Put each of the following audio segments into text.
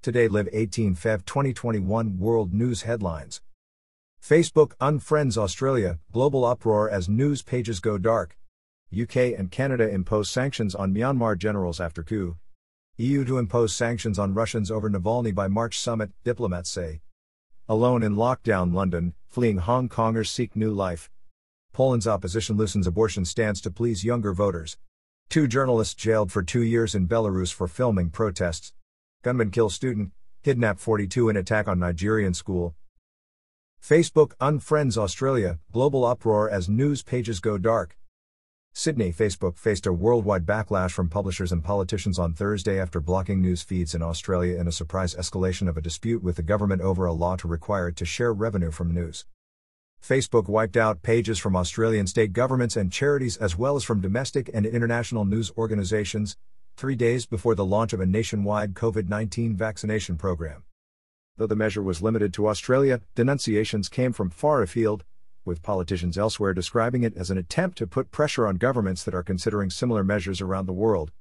Today, live 18 Feb 2021 World News Headlines. Facebook unfriends Australia, global uproar as news pages go dark. UK and Canada impose sanctions on Myanmar generals after coup. EU to impose sanctions on Russians over Navalny by March summit, diplomats say. Alone in lockdown London, fleeing Hong Kongers seek new life. Poland's opposition loosens abortion stance to please younger voters. 2 journalists jailed for 2 years in Belarus for filming protests. Gunmen kill student, kidnap 42 in attack on Nigerian school. Facebook unfriends Australia, global uproar as news pages go dark. Sydney. Facebook faced a worldwide backlash from publishers and politicians on Thursday after blocking news feeds in Australia in a surprise escalation of a dispute with the government over a law to require it to share revenue from news. Facebook wiped out pages from Australian state governments and charities as well as from domestic and international news organizations, 3 days before the launch of a nationwide COVID-19 vaccination program. Though the measure was limited to Australia, denunciations came from far afield, with politicians elsewhere describing it as an attempt to put pressure on governments that are considering similar measures around the world.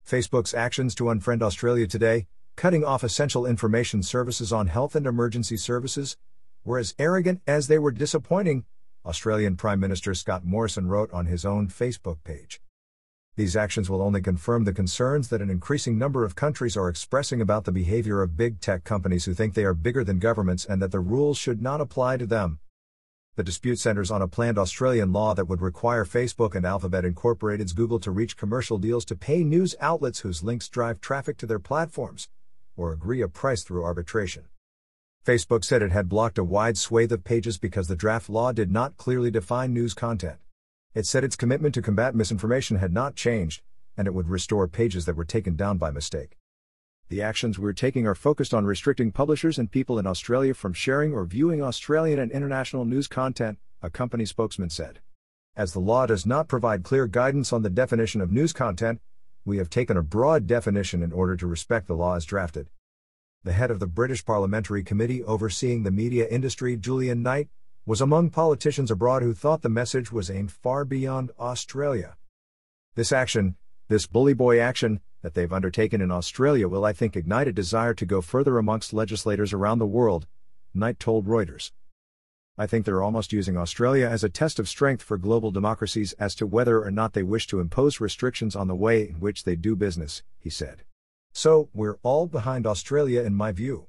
Facebook's actions to unfriend Australia today, cutting off essential information services on health and emergency services, were as arrogant as they were disappointing, Australian Prime Minister Scott Morrison wrote on his own Facebook page. These actions will only confirm the concerns that an increasing number of countries are expressing about the behavior of big tech companies who think they are bigger than governments and that the rules should not apply to them. The dispute centers on a planned Australian law that would require Facebook and Alphabet Incorporated's Google to reach commercial deals to pay news outlets whose links drive traffic to their platforms, or agree a price through arbitration. Facebook said it had blocked a wide swathe of pages because the draft law did not clearly define news content. It said its commitment to combat misinformation had not changed, and it would restore pages that were taken down by mistake. The actions we're taking are focused on restricting publishers and people in Australia from sharing or viewing Australian and international news content, a company spokesman said. As the law does not provide clear guidance on the definition of news content, we have taken a broad definition in order to respect the law as drafted. The head of the British Parliamentary Committee overseeing the media industry, Julian Knight, was among politicians abroad who thought the message was aimed far beyond Australia. This action, this bully boy action, that they've undertaken in Australia will, I think, ignite a desire to go further amongst legislators around the world, Knight told Reuters. I think they're almost using Australia as a test of strength for global democracies as to whether or not they wish to impose restrictions on the way in which they do business, he said. So, we're all behind Australia in my view.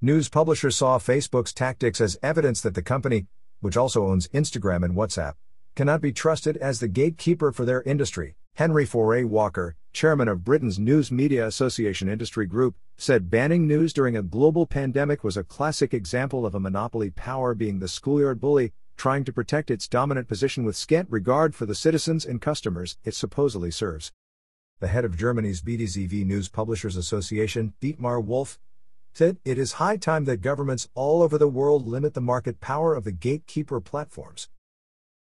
News publishers saw Facebook's tactics as evidence that the company, which also owns Instagram and WhatsApp, cannot be trusted as the gatekeeper for their industry. Henry Foray Walker, chairman of Britain's News Media Association Industry Group, said banning news during a global pandemic was a classic example of a monopoly power being the schoolyard bully, trying to protect its dominant position with scant regard for the citizens and customers it supposedly serves. The head of Germany's BDZV News Publishers Association, Dietmar Wolf, said it is high time that governments all over the world limit the market power of the gatekeeper platforms.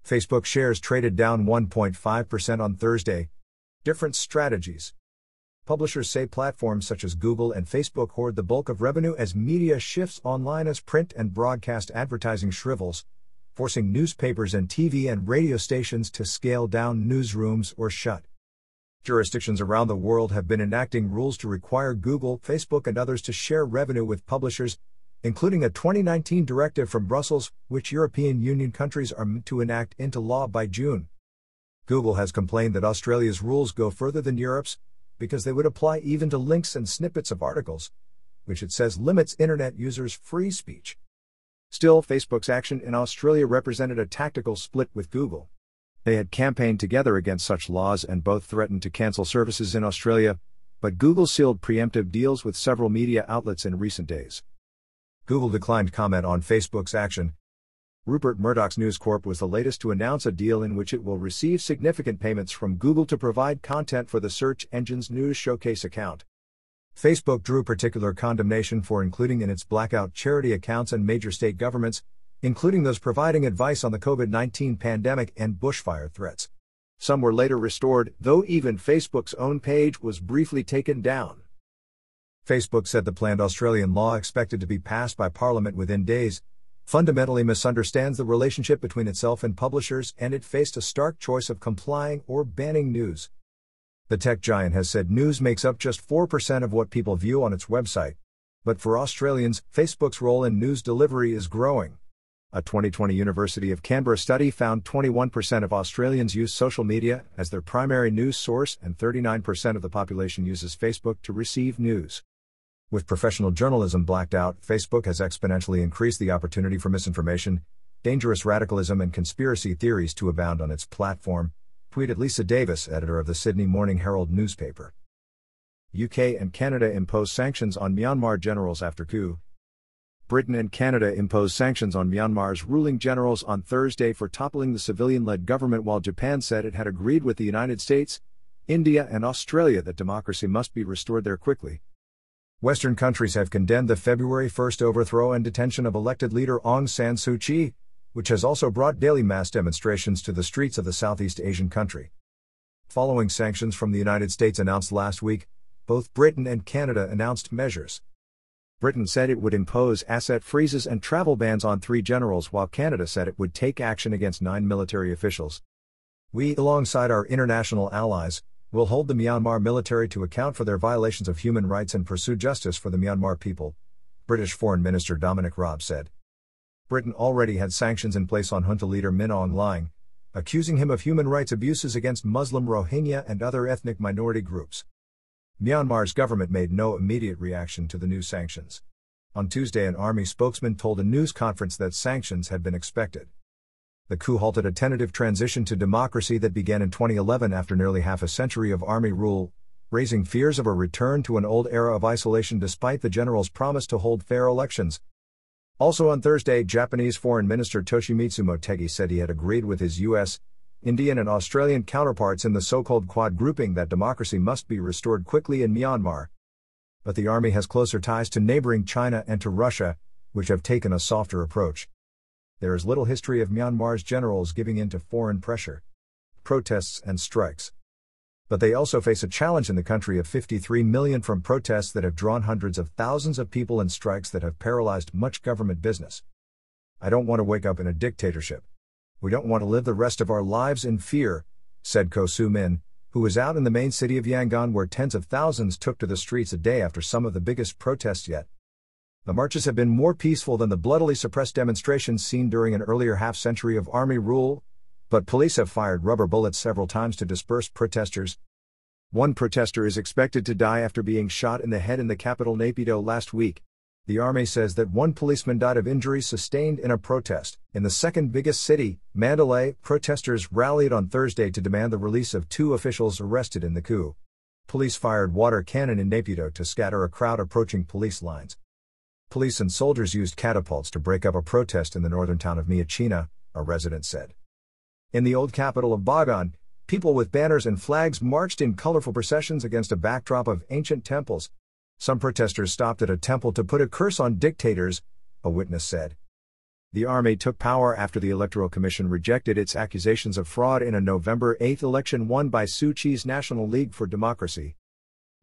Facebook shares traded down 1.5% on Thursday. Different strategies. Publishers say platforms such as Google and Facebook hoard the bulk of revenue as media shifts online as print and broadcast advertising shrivels, forcing newspapers and TV and radio stations to scale down newsrooms or shut. Jurisdictions around the world have been enacting rules to require Google, Facebook, and others to share revenue with publishers, including a 2019 directive from Brussels, which European Union countries are meant to enact into law by June. Google has complained that Australia's rules go further than Europe's, because they would apply even to links and snippets of articles, which it says limits internet users' free speech. Still, Facebook's action in Australia represented a tactical split with Google. They had campaigned together against such laws and both threatened to cancel services in Australia, but Google sealed preemptive deals with several media outlets in recent days. Google declined comment on Facebook's action. Rupert Murdoch's News Corp was the latest to announce a deal in which it will receive significant payments from Google to provide content for the search engine's News Showcase account. Facebook drew particular condemnation for including in its blackout charity accounts and major state governments, including those providing advice on the COVID-19 pandemic and bushfire threats. Some were later restored, though even Facebook's own page was briefly taken down. Facebook said the planned Australian law, expected to be passed by Parliament within days, fundamentally misunderstands the relationship between itself and publishers, and it faced a stark choice of complying or banning news. The tech giant has said news makes up just 4% of what people view on its website, But for Australians, Facebook's role in news delivery is growing. A 2020 University of Canberra study found 21% of Australians use social media as their primary news source, and 39% of the population uses Facebook to receive news. With professional journalism blacked out, Facebook has exponentially increased the opportunity for misinformation, dangerous radicalism, and conspiracy theories to abound on its platform, tweeted Lisa Davis, editor of the Sydney Morning Herald newspaper. UK and Canada impose sanctions on Myanmar generals after coup. Britain and Canada imposed sanctions on Myanmar's ruling generals on Thursday for toppling the civilian-led government, while Japan said it had agreed with the United States, India, and Australia that democracy must be restored there quickly. Western countries have condemned the February 1st overthrow and detention of elected leader Aung San Suu Kyi, which has also brought daily mass demonstrations to the streets of the Southeast Asian country. Following sanctions from the United States announced last week, both Britain and Canada announced measures. Britain said it would impose asset freezes and travel bans on 3 generals, while Canada said it would take action against 9 military officials. We, alongside our international allies, will hold the Myanmar military to account for their violations of human rights and pursue justice for the Myanmar people, British Foreign Minister Dominic Raab said. Britain already had sanctions in place on junta leader Min Aung Hlaing, accusing him of human rights abuses against Muslim Rohingya and other ethnic minority groups. Myanmar's government made no immediate reaction to the new sanctions. On Tuesday, an army spokesman told a news conference that sanctions had been expected. The coup halted a tentative transition to democracy that began in 2011 after nearly half a century of army rule, raising fears of a return to an old era of isolation despite the general's promise to hold fair elections. Also on Thursday, Japanese Foreign Minister Toshimitsu Motegi said he had agreed with his U.S., Indian and Australian counterparts in the so-called Quad grouping that democracy must be restored quickly in Myanmar. But the army has closer ties to neighboring China and to Russia, which have taken a softer approach. There is little history of Myanmar's generals giving in to foreign pressure, protests and strikes. But they also face a challenge in the country of 53 million from protests that have drawn hundreds of thousands of people and strikes that have paralyzed much government business. I don't want to wake up in a dictatorship. We don't want to live the rest of our lives in fear, said Ko Soo-min, who was out in the main city of Yangon, where tens of thousands took to the streets a day after some of the biggest protests yet. The marches have been more peaceful than the bloodily suppressed demonstrations seen during an earlier half-century of army rule, but police have fired rubber bullets several times to disperse protesters. One protester is expected to die after being shot in the head in the capital Naypyidaw last week. The army says that one policeman died of injuries sustained in a protest. In the second biggest city, Mandalay, protesters rallied on Thursday to demand the release of 2 officials arrested in the coup. Police fired water cannon in Naypyidaw to scatter a crowd approaching police lines. Police and soldiers used catapults to break up a protest in the northern town of Myitkyina, a resident said. In the old capital of Bagan, people with banners and flags marched in colorful processions against a backdrop of ancient temples. Some protesters stopped at a temple to put a curse on dictators, a witness said. The army took power after the Electoral Commission rejected its accusations of fraud in a November 8 election won by Suu Kyi's National League for Democracy.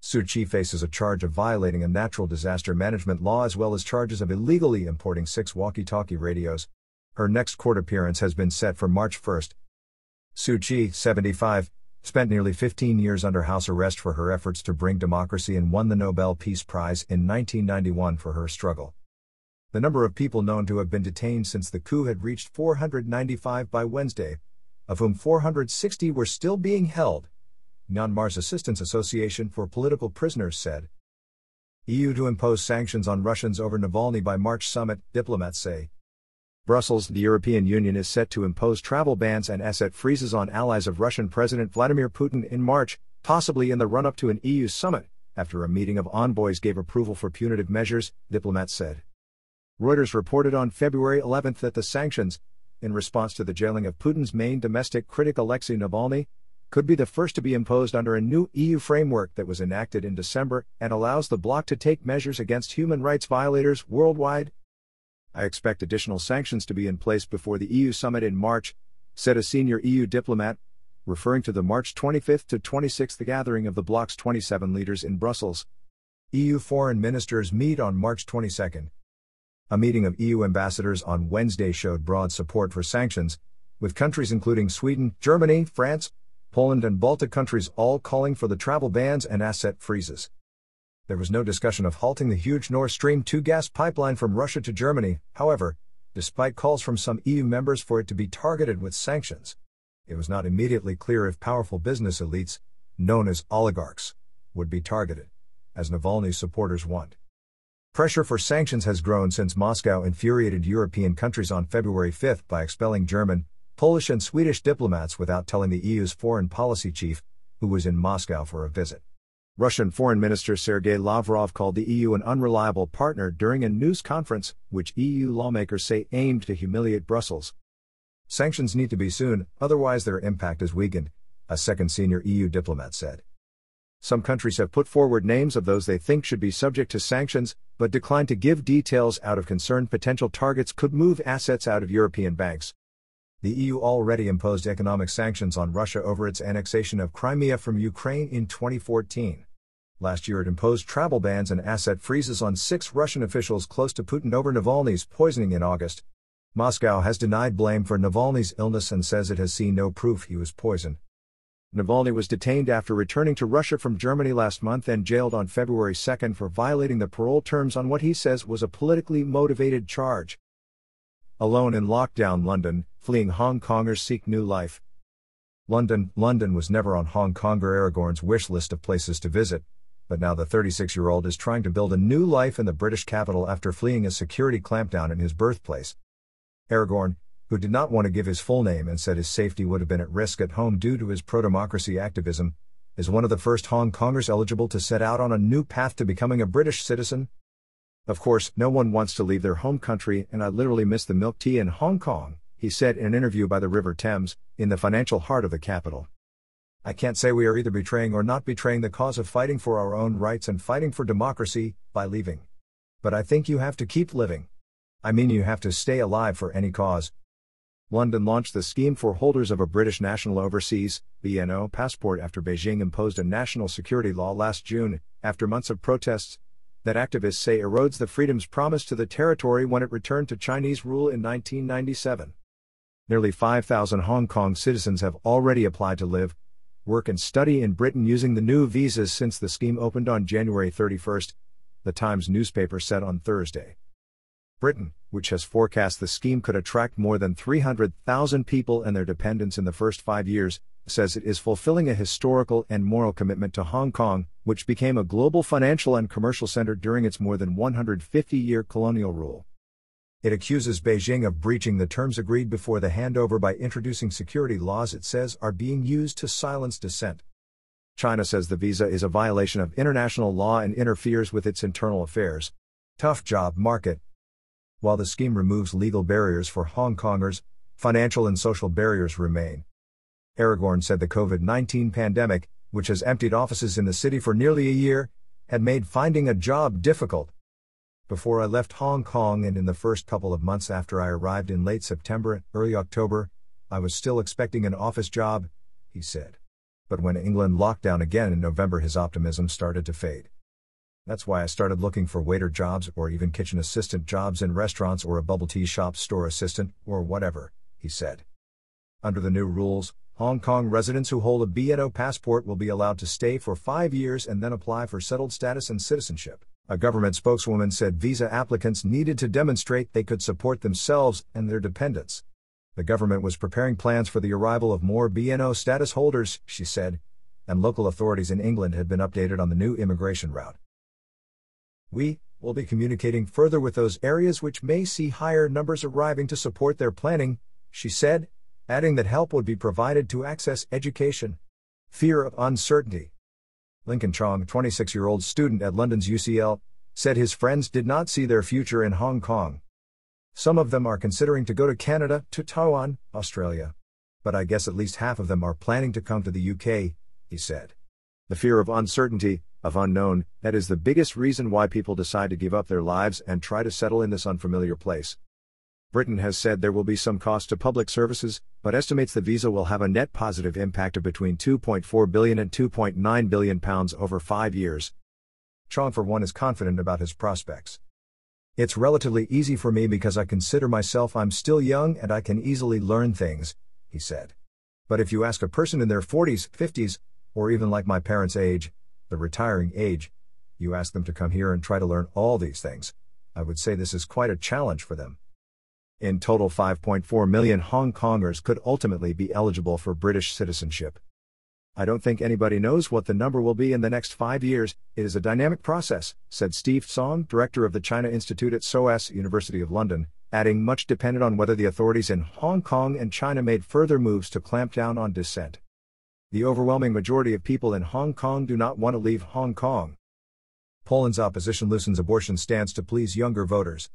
Suu Kyi faces a charge of violating a natural disaster management law as well as charges of illegally importing 6 walkie-talkie radios. Her next court appearance has been set for March 1. Suu Kyi, 75, spent nearly 15 years under house arrest for her efforts to bring democracy and won the Nobel Peace Prize in 1991 for her struggle. The number of people known to have been detained since the coup had reached 495 by Wednesday, of whom 460 were still being held, Myanmar's Assistance Association for Political Prisoners said. EU to impose sanctions on Russians over Navalny by March summit, diplomats say. Brussels, the European Union is set to impose travel bans and asset freezes on allies of Russian President Vladimir Putin in March, possibly in the run-up to an EU summit, after a meeting of envoys gave approval for punitive measures, diplomats said. Reuters reported on February 11 that the sanctions, in response to the jailing of Putin's main domestic critic Alexei Navalny, could be the first to be imposed under a new EU framework that was enacted in December and allows the bloc to take measures against human rights violators worldwide. I expect additional sanctions to be in place before the EU summit in March, said a senior EU diplomat, referring to the March 25 to 26 gathering of the bloc's 27 leaders in Brussels. EU foreign ministers meet on March 22. A meeting of EU ambassadors on Wednesday showed broad support for sanctions, with countries including Sweden, Germany, France, Poland and Baltic countries all calling for the travel bans and asset freezes. There was no discussion of halting the huge Nord Stream 2 gas pipeline from Russia to Germany, however, despite calls from some EU members for it to be targeted with sanctions. It was not immediately clear if powerful business elites, known as oligarchs, would be targeted, as Navalny's supporters want. Pressure for sanctions has grown since Moscow infuriated European countries on February 5 by expelling German, Polish and Swedish diplomats without telling the EU's foreign policy chief, who was in Moscow for a visit. Russian Foreign Minister Sergei Lavrov called the EU an unreliable partner during a news conference, which EU lawmakers say aimed to humiliate Brussels. Sanctions need to be soon, otherwise their impact is weakened, a second senior EU diplomat said. Some countries have put forward names of those they think should be subject to sanctions, but declined to give details out of concern potential targets could move assets out of European banks. The EU already imposed economic sanctions on Russia over its annexation of Crimea from Ukraine in 2014. Last year it imposed travel bans and asset freezes on 6 Russian officials close to Putin over Navalny's poisoning in August. Moscow has denied blame for Navalny's illness and says it has seen no proof he was poisoned. Navalny was detained after returning to Russia from Germany last month and jailed on February 2 for violating the parole terms on what he says was a politically motivated charge. Alone in lockdown London, fleeing Hong Kongers seek new life. London was never on Hong Konger Aragorn's wish list of places to visit, but now the 36-year-old is trying to build a new life in the British capital after fleeing a security clampdown in his birthplace. Aragorn, who did not want to give his full name and said his safety would have been at risk at home due to his pro-democracy activism, is one of the first Hong Kongers eligible to set out on a new path to becoming a British citizen. Of course, no one wants to leave their home country, and I literally miss the milk tea in Hong Kong, he said in an interview by the River Thames, in the financial heart of the capital. I can't say we are either betraying or not betraying the cause of fighting for our own rights and fighting for democracy, by leaving. But I think you have to keep living. I mean, you have to stay alive for any cause. London launched the scheme for holders of a British National Overseas (BNO) passport after Beijing imposed a national security law last June, after months of protests that activists say erodes the freedoms promised to the territory when it returned to Chinese rule in 1997. Nearly 5,000 Hong Kong citizens have already applied to live, work and study in Britain using the new visas since the scheme opened on January 31, the Times newspaper said on Thursday. Britain, which has forecast the scheme could attract more than 300,000 people and their dependents in the first 5 years, says it is fulfilling a historical and moral commitment to Hong Kong, which became a global financial and commercial center during its more than 150-year colonial rule. It accuses Beijing of breaching the terms agreed before the handover by introducing security laws it says are being used to silence dissent. China says the visa is a violation of international law and interferes with its internal affairs. Tough job market. While the scheme removes legal barriers for Hong Kongers, financial and social barriers remain. Aragorn said the COVID-19 pandemic, which has emptied offices in the city for nearly a year, had made finding a job difficult. Before I left Hong Kong and in the first couple of months after I arrived in late September and early October, I was still expecting an office job, he said. But when England locked down again in November, his optimism started to fade. That's why I started looking for waiter jobs or even kitchen assistant jobs in restaurants or a bubble tea shop store assistant, or whatever, he said. Under the new rules, Hong Kong residents who hold a BNO passport will be allowed to stay for 5 years and then apply for settled status and citizenship. A government spokeswoman said visa applicants needed to demonstrate they could support themselves and their dependents. The government was preparing plans for the arrival of more BNO status holders, she said, and local authorities in England had been updated on the new immigration route. We will be communicating further with those areas which may see higher numbers arriving to support their planning, she said, adding that help would be provided to access education. Fear of uncertainty. Lincoln Chong, 26-year-old student at London's UCL, said his friends did not see their future in Hong Kong. Some of them are considering to go to Canada, to Taiwan, Australia. But I guess at least half of them are planning to come to the UK, he said. The fear of uncertainty, of unknown, that is the biggest reason why people decide to give up their lives and try to settle in this unfamiliar place. Britain has said there will be some cost to public services, but estimates the visa will have a net positive impact of between £2.4 billion and £2.9 billion over 5 years. Chong, for one, is confident about his prospects. It's relatively easy for me because I consider myself I'm still young and I can easily learn things, he said. But if you ask a person in their 40s, 50s, or even like my parents' age, the retiring age, You ask them to come here and try to learn all these things. I would say this is quite a challenge for them. In total, 5.4 million Hong Kongers could ultimately be eligible for British citizenship. I don't think anybody knows what the number will be in the next 5 years. It is a dynamic process, said Steve Song, director of the China Institute at SOAS, University of London, adding much depended on whether the authorities in Hong Kong and China made further moves to clamp down on dissent. The overwhelming majority of people in Hong Kong do not want to leave Hong Kong. Poland's opposition loosens abortion stance to please younger voters.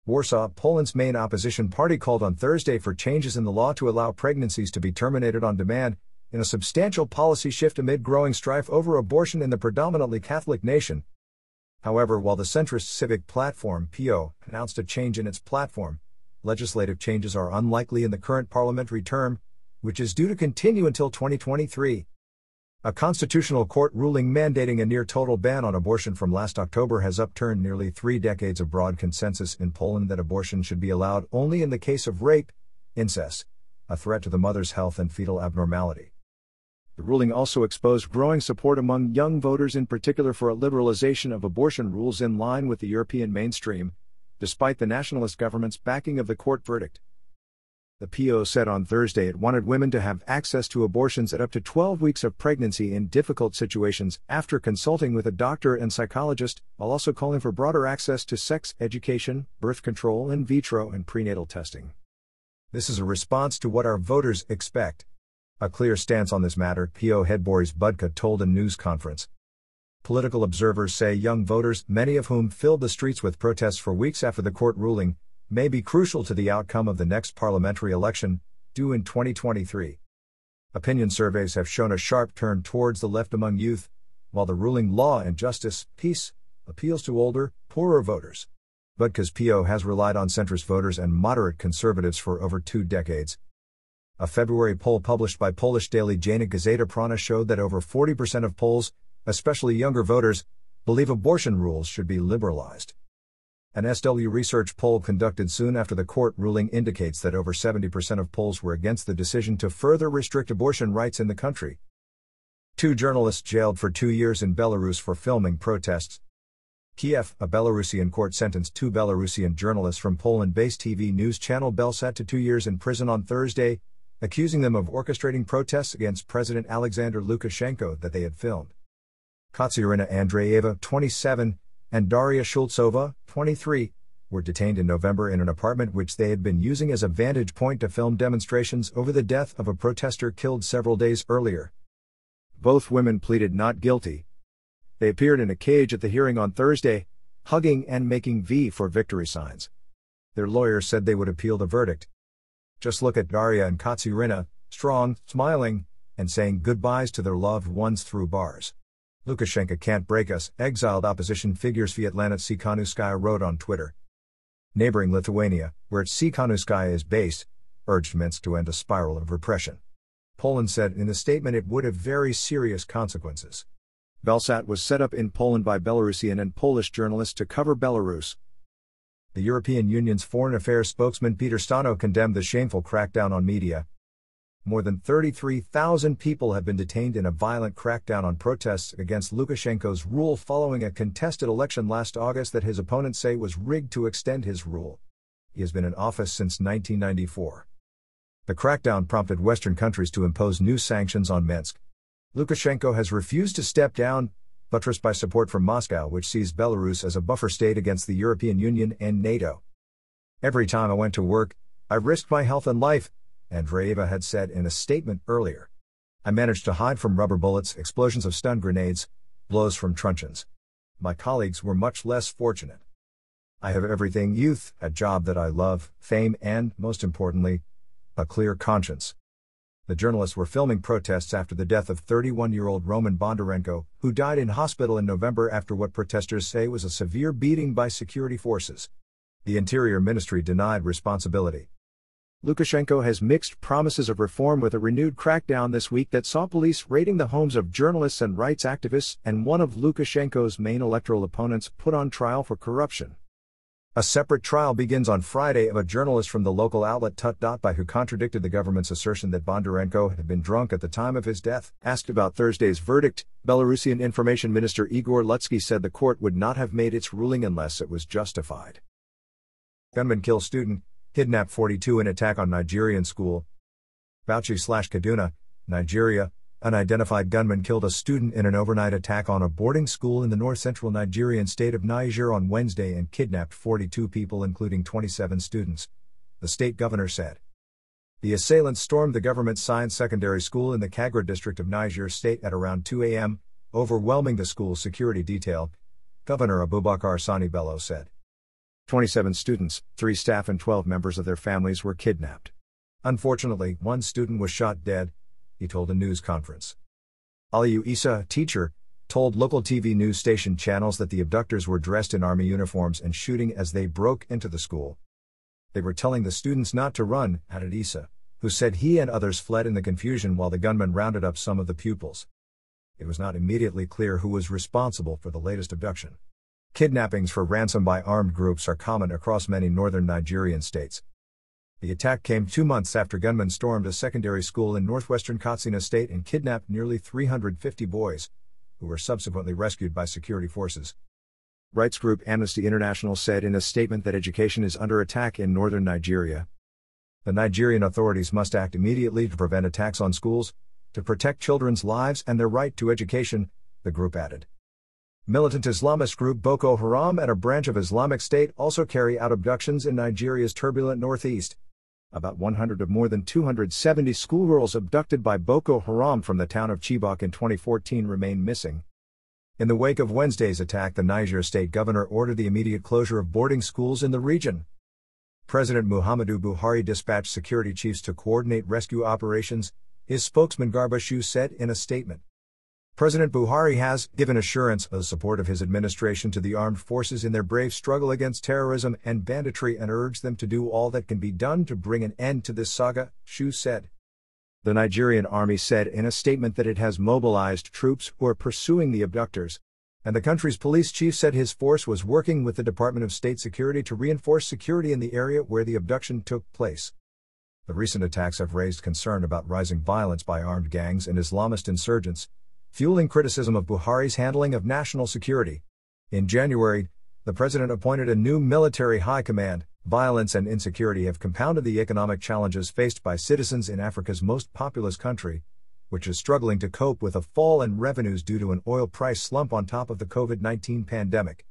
Warsaw, Poland's main opposition party, called on Thursday for changes in the law to allow pregnancies to be terminated on demand, in a substantial policy shift amid growing strife over abortion in the predominantly Catholic nation. However, while the centrist civic platform PO announced a change in its platform, legislative changes are unlikely in the current parliamentary term, which is due to continue until 2023. A constitutional court ruling mandating a near-total ban on abortion from last October has upturned nearly 3 decades of broad consensus in Poland that abortion should be allowed only in the case of rape, incest, a threat to the mother's health, and fetal abnormality. The ruling also exposed growing support among young voters, in particular for a liberalization of abortion rules in line with the European mainstream, despite the nationalist government's backing of the court verdict. The PO said on Thursday it wanted women to have access to abortions at up to 12 weeks of pregnancy in difficult situations after consulting with a doctor and psychologist, while also calling for broader access to sex education, birth control, in vitro and prenatal testing. This is a response to what our voters expect. A clear stance on this matter, PO head Boris Budka told a news conference. Political observers say young voters, many of whom filled the streets with protests for weeks after the court ruling, may be crucial to the outcome of the next parliamentary election, due in 2023. Opinion surveys have shown a sharp turn towards the left among youth, while the ruling Law and Justice, Peace, appeals to older, poorer voters. Budka's PO has relied on centrist voters and moderate conservatives for over 2 decades. A February poll published by Polish daily Dziennik Gazeta Prawna showed that over 40% of Poles, especially younger voters, believe abortion rules should be liberalized. An SW Research poll conducted soon after the court ruling indicates that over 70% of Poles were against the decision to further restrict abortion rights in the country. 2 journalists jailed for 2 years in Belarus for filming protests. Kiev, a Belarusian court sentenced 2 Belarusian journalists from Poland-based TV news channel Belsat to 2 years in prison on Thursday, accusing them of orchestrating protests against President Alexander Lukashenko that they had filmed. Katerina Andreeva, 27, and Daria Shultsova, 23, were detained in November in an apartment which they had been using as a vantage point to film demonstrations over the death of a protester killed several days earlier. Both women pleaded not guilty. They appeared in a cage at the hearing on Thursday, hugging and making V for victory signs. Their lawyers said they would appeal the verdict. Just look at Daria and Katerina, strong, smiling, and saying goodbyes to their loved ones through bars. Lukashenko can't break us, exiled opposition figure Sviatlana Tsikhanouskaya wrote on Twitter. Neighboring Lithuania, where Tsikhanouskaya is based, urged Minsk to end a spiral of repression. Poland said in a statement it would have very serious consequences. Belsat was set up in Poland by Belarusian and Polish journalists to cover Belarus. The European Union's Foreign Affairs spokesman Peter Stano condemned the shameful crackdown on media. More than 33,000 people have been detained in a violent crackdown on protests against Lukashenko's rule following a contested election last August that his opponents say was rigged to extend his rule. He has been in office since 1994. The crackdown prompted Western countries to impose new sanctions on Minsk. Lukashenko has refused to step down, buttressed by support from Moscow, which sees Belarus as a buffer state against the European Union and NATO. Every time I went to work, I risked my health and life, Andreeva had said in a statement earlier. I managed to hide from rubber bullets, explosions of stun grenades, blows from truncheons. My colleagues were much less fortunate. I have everything: youth, a job that I love, fame, and, most importantly, a clear conscience. The journalists were filming protests after the death of 31-year-old Roman Bondarenko, who died in hospital in November after what protesters say was a severe beating by security forces. The Interior Ministry denied responsibility. Lukashenko has mixed promises of reform with a renewed crackdown this week that saw police raiding the homes of journalists and rights activists and one of Lukashenko's main electoral opponents put on trial for corruption. A separate trial begins on Friday of a journalist from the local outlet Tut.by who contradicted the government's assertion that Bondarenko had been drunk at the time of his death. Asked about Thursday's verdict, Belarusian Information Minister Igor Lutsky said the court would not have made its ruling unless it was justified. Gunmen kill student, kidnap 42 in attack on Nigerian school. Bauchi/Kaduna, Nigeria. Unidentified gunmen killed a student in an overnight attack on a boarding school in the north-central Nigerian state of Niger on Wednesday and kidnapped 42 people including 27 students, the state governor said. The assailants stormed the government science secondary school in the Kagra district of Niger state at around 2 a.m., overwhelming the school's security detail, Governor Abubakar Sani Bello said. 27 students, 3 staff and 12 members of their families were kidnapped. Unfortunately, one student was shot dead, he told a news conference. Aliyu Issa, a teacher, told local TV news station channels that the abductors were dressed in army uniforms and shooting as they broke into the school. They were telling the students not to run, added Issa, who said he and others fled in the confusion while the gunmen rounded up some of the pupils. It was not immediately clear who was responsible for the latest abduction. Kidnappings for ransom by armed groups are common across many northern Nigerian states. The attack came 2 months after gunmen stormed a secondary school in northwestern Katsina state and kidnapped nearly 350 boys, who were subsequently rescued by security forces. Rights group Amnesty International said in a statement that education is under attack in northern Nigeria. The Nigerian authorities must act immediately to prevent attacks on schools, to protect children's lives and their right to education, the group added. Militant Islamist group Boko Haram and a branch of Islamic State also carry out abductions in Nigeria's turbulent northeast. About 100 of more than 270 schoolgirls abducted by Boko Haram from the town of Chibok in 2014 remain missing. In the wake of Wednesday's attack, the Niger state governor ordered the immediate closure of boarding schools in the region. President Muhammadu Buhari dispatched security chiefs to coordinate rescue operations, his spokesman Garba Shehu said in a statement. President Buhari has given assurance of the support of his administration to the armed forces in their brave struggle against terrorism and banditry and urged them to do all that can be done to bring an end to this saga, Shehu said. The Nigerian army said in a statement that it has mobilized troops who are pursuing the abductors, and the country's police chief said his force was working with the Department of State Security to reinforce security in the area where the abduction took place. The recent attacks have raised concern about rising violence by armed gangs and Islamist insurgents, fueling criticism of Buhari's handling of national security. In January, the president appointed a new military high command. Violence and insecurity have compounded the economic challenges faced by citizens in Africa's most populous country, which is struggling to cope with a fall in revenues due to an oil price slump on top of the COVID-19 pandemic.